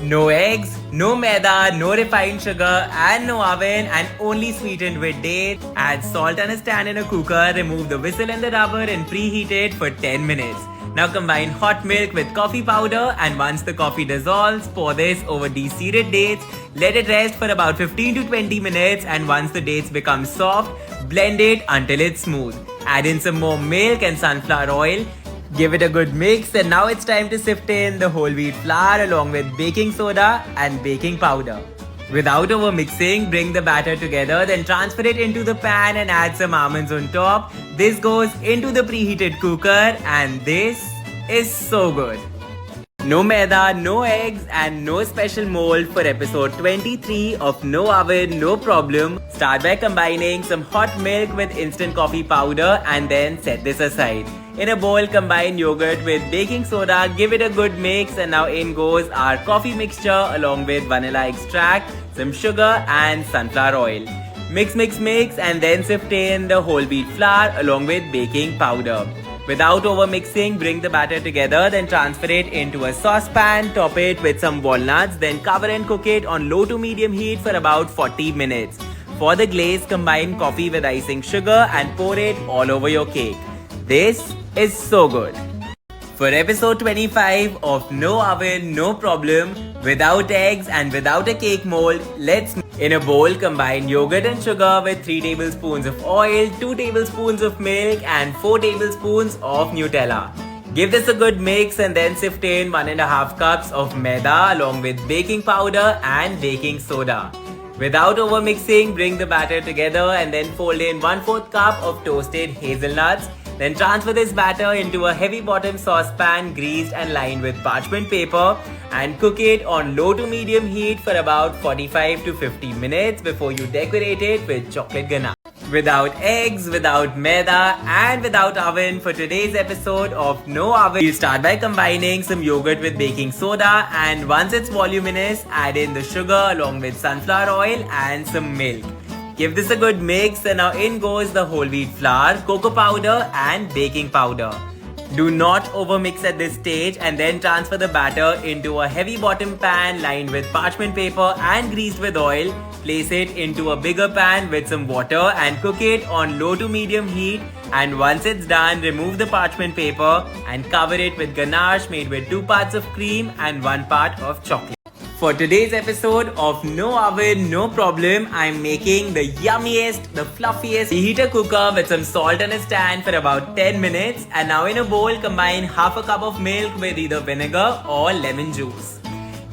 No eggs, no maida, no refined sugar, and no oven, and only sweetened with dates. Add salt and a stand in a cooker, remove the whistle and the rubber, and preheat it for 10 minutes. Now combine hot milk with coffee powder, and once the coffee dissolves, pour this over de-seeded dates. Let it rest for about 15 to 20 minutes, and once the dates become soft, blend it until it's smooth. Add in some more milk and sunflower oil. Give it a good mix, and now it's time to sift in the whole wheat flour along with baking soda and baking powder. Without over mixing, bring the batter together, then transfer it into the pan and add some almonds on top. This goes into the preheated cooker, and this is so good. No maida, no eggs, and no special mold for episode 23 of No Oven, No Problem. Start by combining some hot milk with instant coffee powder and then set this aside. In a bowl, combine yogurt with baking soda, give it a good mix, and now in goes our coffee mixture along with vanilla extract, some sugar, and sunflower oil. Mix, and then sift in the whole wheat flour along with baking powder. Without over mixing, bring the batter together, then transfer it into a saucepan, top it with some walnuts, then cover and cook it on low to medium heat for about 40 minutes. For the glaze, combine coffee with icing sugar and pour it all over your cake. This is so good. For episode 25 of No Oven, No Problem, without eggs and without a cake mold, in a bowl, combine yogurt and sugar with 3 tablespoons of oil, 2 tablespoons of milk, and 4 tablespoons of Nutella. Give this a good mix and then sift in 1.5 cups of maida along with baking powder and baking soda. Without over mixing, bring the batter together and then fold in 1/4 cup of toasted hazelnuts. Then transfer this batter into a heavy bottom saucepan greased and lined with parchment paper and cook it on low to medium heat for about 45 to 50 minutes before you decorate it with chocolate ganache. Without eggs, without maida, and without oven, for today's episode of No Oven, we'll start by combining some yogurt with baking soda, and once it's voluminous, add in the sugar along with sunflower oil and some milk. Give this a good mix, and now in goes the whole wheat flour, cocoa powder, and baking powder. Do not overmix at this stage, and then transfer the batter into a heavy bottom pan lined with parchment paper and greased with oil. Place it into a bigger pan with some water and cook it on low to medium heat. And once it's done, remove the parchment paper and cover it with ganache made with 2 parts of cream and 1 part of chocolate. For today's episode of No Oven, No Problem, I'm making the yummiest, the fluffiest preheater cooker with some salt and a stand for about 10 minutes. And now in a bowl, combine half a cup of milk with either vinegar or lemon juice.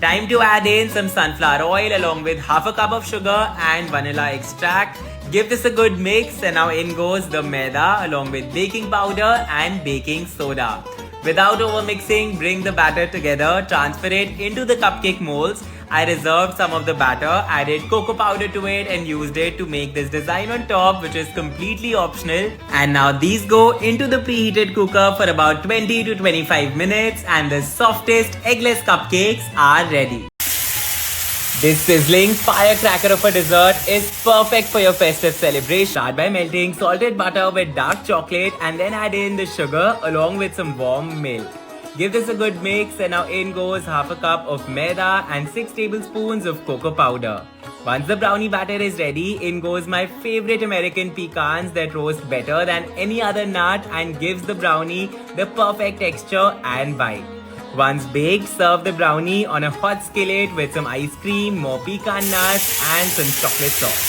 Time to add in some sunflower oil along with half a cup of sugar and vanilla extract. Give this a good mix, and now in goes the maida along with baking powder and baking soda. Without over mixing, bring the batter together, transfer it into the cupcake molds. I reserved some of the batter, added cocoa powder to it and used it to make this design on top, which is completely optional. And now these go into the preheated cooker for about 20 to 25 minutes, and the softest eggless cupcakes are ready. This sizzling firecracker of a dessert is perfect for your festive celebration. Start by melting salted butter with dark chocolate and then add in the sugar along with some warm milk. Give this a good mix, and now in goes half a cup of maida and 6 tablespoons of cocoa powder. Once the brownie batter is ready, in goes my favorite American pecans that roast better than any other nut and gives the brownie the perfect texture and bite. Once baked, serve the brownie on a hot skillet with some ice cream, more pecan nuts, and some chocolate sauce.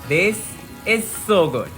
This is so good.